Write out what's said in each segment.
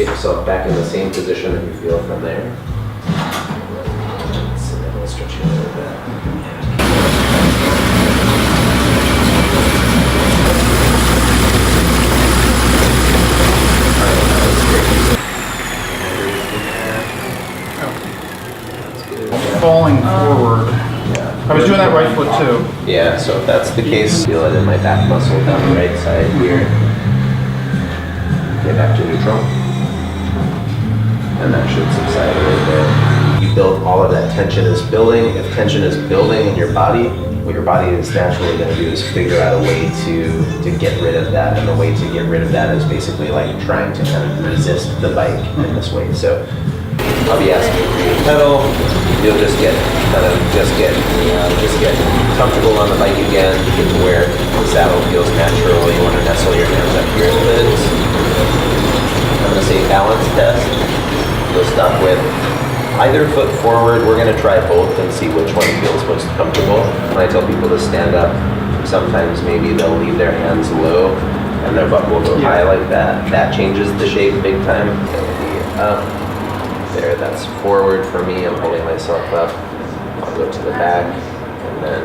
Get yourself back in the same position that you feel from there. And then we'll stretch you a little bit. Falling forward. I was doing that right foot too. Yeah, so if that's the case, feel it in my back muscle down the right side here. Get back to neutral. And that should subside a little bit. You build all of that tension is building. If tension is building in your body, what your body is naturally going to do is figure out a way to get rid of that. And the way to get rid of that is basically like trying to kind of resist the bike in this way. So I'll be asking for you to pedal. You'll just get comfortable on the bike again. You get to where the saddle feels natural. You want to nestle your hands up here in the lids. I'm going to say balance test. You'll stop with either foot forward. We're going to try both and see which one feels most comfortable. When I tell people to stand up, sometimes maybe they'll leave their hands low and their butt will go high like that. That changes the shape big time. It'll be up. There, that's forward for me. I'm holding myself up. I'll go to the back, and then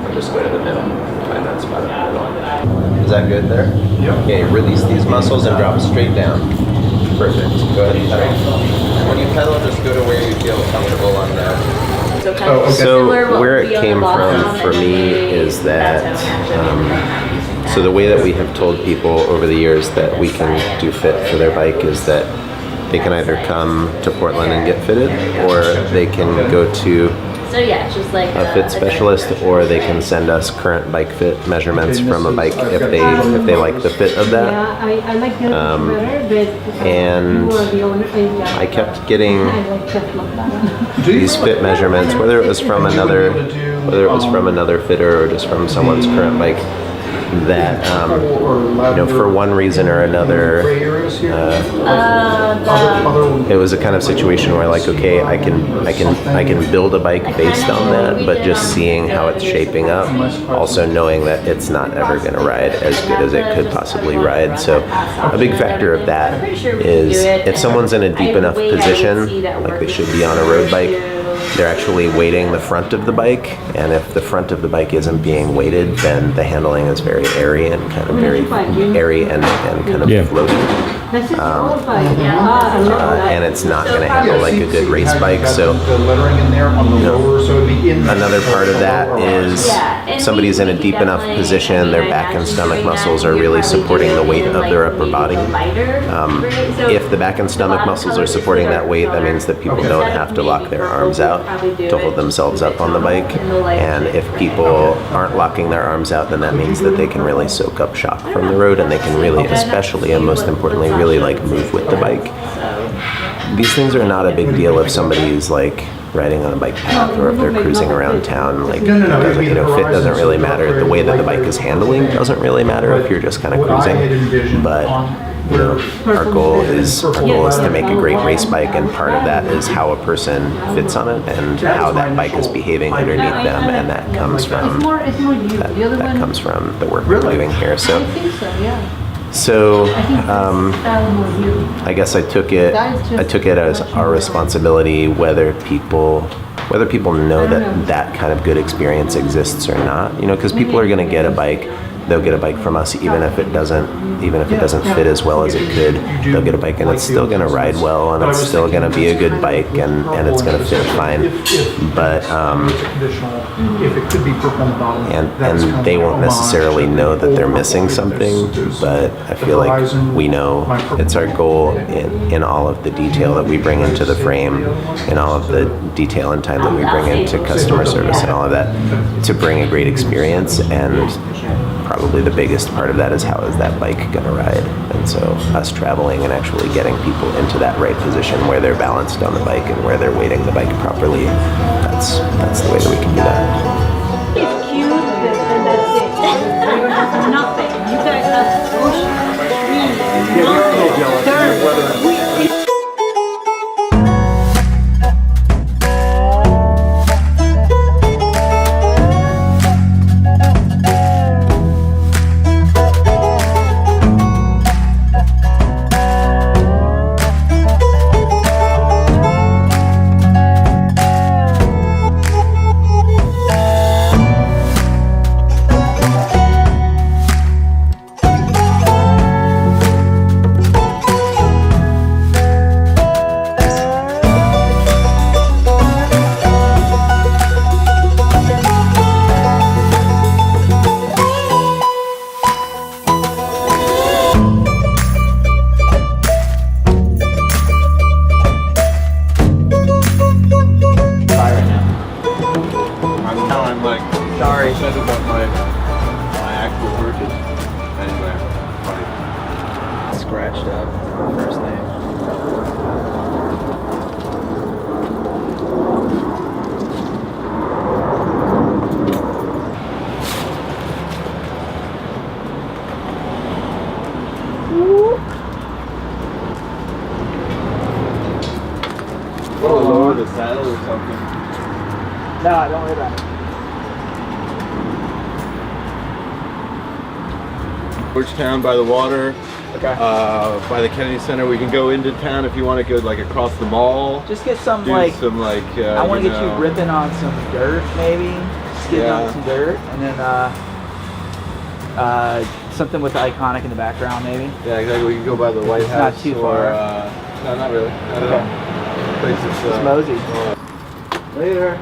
I'll just go to the middle. Find that spot in the middle. Is that good there? Yep. Okay, release these muscles and drop straight down. Perfect. Go ahead and pedal. And when you pedal, just go to where you feel comfortable on that. So where it came from for me is that, so the way that we have told people over the years that we can do fit for their bike is that they can either come to Portland and get fitted, or they can go to a fit specialist, or they can send us current bike fit measurements from a bike if they like the fit of that. And I kept getting these fit measurements, whether it was from another fitter or just from someone's current bike, that for one reason or another, it was a kind of situation where like, okay, I can build a bike based on that, but just seeing how it's shaping up, also knowing that it's not ever going to ride as good as it could possibly ride. So a big factor of that is if someone's in a deep enough position, like they should be on a road bike, they're actually weighting the front of the bike, and if the front of the bike isn't being weighted, then the handling is very airy and kind of kind of floaty. And it's not going to handle like a good race bike. So another part of that is somebody's in a deep enough position, their back and stomach muscles are really supporting the weight of their upper body. If the back and stomach muscles are supporting that weight, that means that people don't have to lock their arms out to hold themselves up on the bike. And if people aren't locking their arms out, then that means that they can really soak up shock from the road, and they can really, especially and most importantly, really like move with the bike. These things are not a big deal if somebody's like riding on a bike path or if they're cruising around town. Like, fit doesn't really matter. The way that the bike is handling doesn't really matter if you're just kind of cruising. But our goal is to make a great race bike, and part of that is how a person fits on it and how that bike is behaving underneath them, and that comes from the work we're doing here. So I guess I took it as our responsibility, whether people know that kind of good experience exists or not. Because people are going to get a bike. They'll get a bike from us even if it doesn't fit as well as it could. They'll get a bike and it's still going to ride well, and it's still going to be a good bike, and it's going to fit fine. But and they won't necessarily know that they're missing something. But I feel like we know it's our goal in all of the detail that we bring into the frame, in all of the detail and time that we bring into customer service and all of that, to bring a great experience. And probably the biggest part of that is how is that bike going to ride. And so us traveling and actually getting people into that right position where they're balanced on the bike and where they're weighting the bike properly, that's the way that we can do that. It's cute, and that's it. You have nothing. You guys have scratched up first name. Oh, lower the saddle or something. No, don't worry about it. Georgetown by the water, Okay. by the Kennedy Center. We can go into town if you want to go like across the mall. Just get some Do like, some like. I want to get you ripping on some dirt, maybe. Skidding Yeah. on some dirt, and then something with the iconic in the background, maybe. Yeah, exactly. We can go by the White Not House. too or, far. No, not really. I don't know. Places. Just mosey. Later.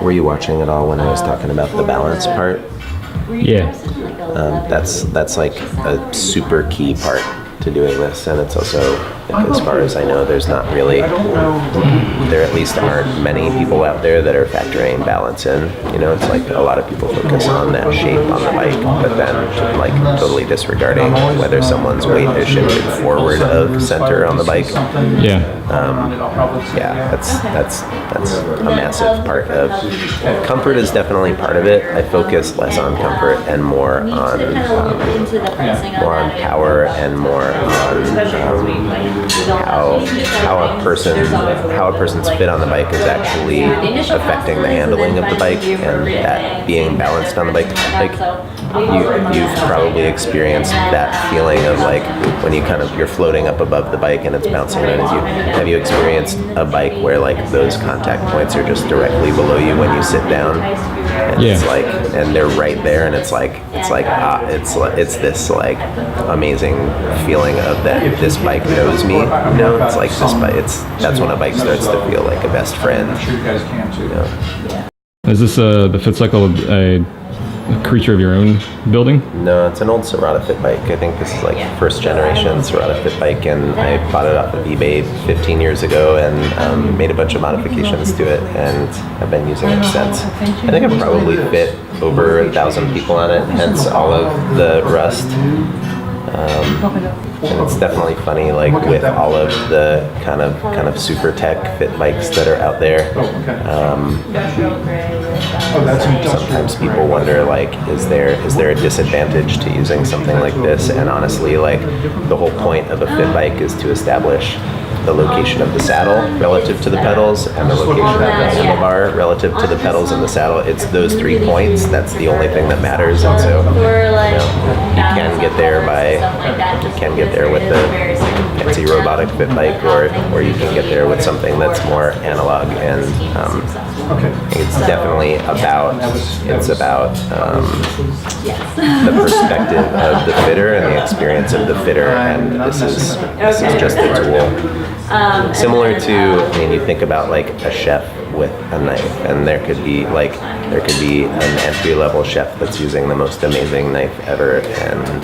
Were you watching at all when I was talking about the balance part? Yeah. That's like a super key part to doing this, and it's also, as far as I know, there's not really, there at least aren't many people out there that are factoring balance in. You know, it's like a lot of people focus on that shape on the bike, but then like totally disregarding whether someone's weight is shifted forward of center on the bike. Yeah. Yeah, that's a massive part of comfort is definitely part of it. I focus less on comfort and more on power and more on how a person's fit on the bike is actually affecting the handling of the bike and that being balanced on the bike. Like you've probably experienced that feeling of like when you're floating up above the bike and it's bouncing around you. Have you experienced a bike where like those contact points are just directly below you when you sit down? And Yeah. it's like, and they're right there, and it's this like amazing feeling of that this bike knows me. You know, it's like this bike. That's when a bike starts to feel like a best friend. I'm sure you guys can too. You know? Is this the Fit Cycle a creature of your own building? No, it's an old Serrata Fit bike. I think this is like first generation Serrata Fit bike, and I bought it off of eBay 15 years ago and made a bunch of modifications to it, and I've been using it since. I think I've probably fit over 1,000 people on it, hence all of the rust. And it's definitely funny, like with all of the kind of super tech fit bikes that are out there. Sometimes people wonder, like, is there a disadvantage to using something like this? And honestly, like, the whole point of a fit bike is to establish the location of the saddle relative to the pedals and the location of the handlebar relative to the pedals and the saddle. It's those 3 points. That's the only thing that matters. And so, you can get there with the fancy robotic fit bike, or you can get there with something that's more analog. And it's definitely about the perspective of the fitter and the experience of the fitter. And this is just a tool. Similar to, I mean, you think about like a chef with a knife, and there could be an entry-level chef that's using the most amazing knife ever, and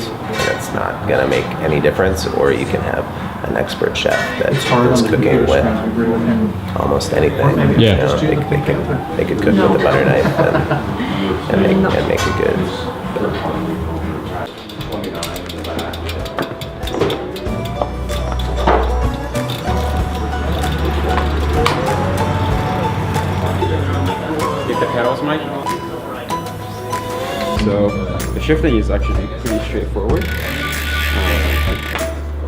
it's not gonna make any difference. Or you can have an expert chef that's cooking with almost anything. Yeah. You know, they could cook with a butter knife and make it good. The pedals, Mike. So the shifting is actually pretty straightforward.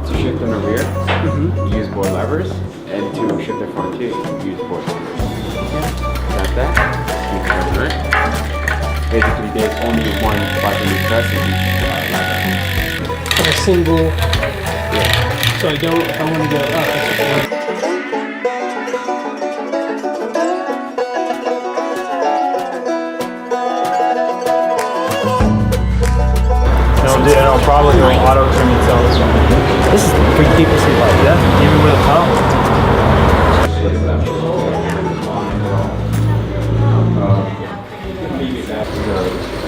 To shift on the rear, you use both levers, and to shift the front too, you use both levers. Got that? You turn it. Basically, there's only one button you press and you lever. A single. So I want to go up. Dude, it'll probably go auto trim itself. This is for people who like that. Even with a pump. The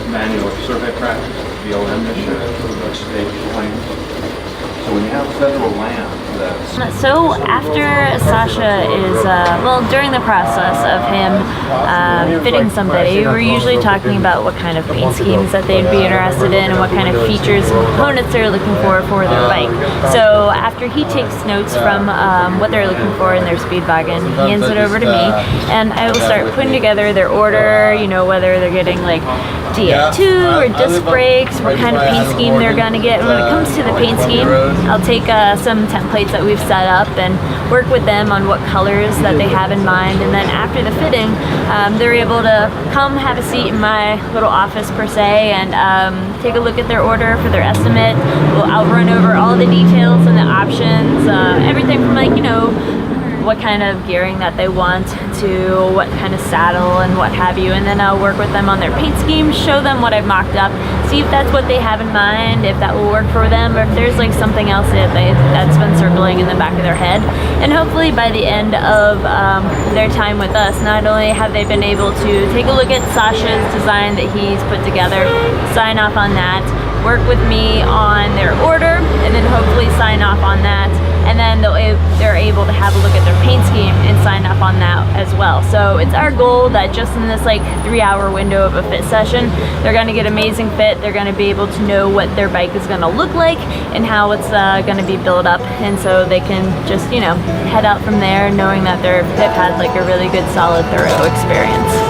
manual survey practice, the OM mission, stage plane. So when you have federal land that's So after Sacha is, well, during the process of him fitting somebody, we're usually talking about what kind of paint schemes that they'd be interested in and what kind of features and components they're looking for their bike. So after he takes notes from what they're looking for in their Speedvagen, he hands it over to me, and I will start putting together their order, you know, whether they're getting like DF2 or disc brakes, what kind of paint scheme they're gonna get. And when it comes to the paint scheme, I'll take some templates that we've set up and work with them on what colors that they have in mind, and then after the fitting, they're able to come have a seat in my little office per se and take a look at their order for their estimate. I'll run over all the details and the options, everything from like, you know, what kind of gearing that they want to what kind of saddle and what have you, and then I'll work with them on their paint scheme, show them what I've mocked up, see if that's what they have in mind, if that will work for them, or if there's like something else that's been circling in the back of their head. And hopefully by the end of their time with us, not only have they been able to take a look at Sacha's design that he's put together, sign off on that, work with me on their order, and then hopefully sign off on that, and then they're able to have a look at their paint scheme and sign off on that as well. So it's our goal that just in this like 3-hour window of a fit session, they're gonna get amazing fit, they're gonna be able to know what their bike is gonna look like and how it's gonna be built up, and so they can just, you know, head out from there knowing that they've had like a really good, solid, thorough experience.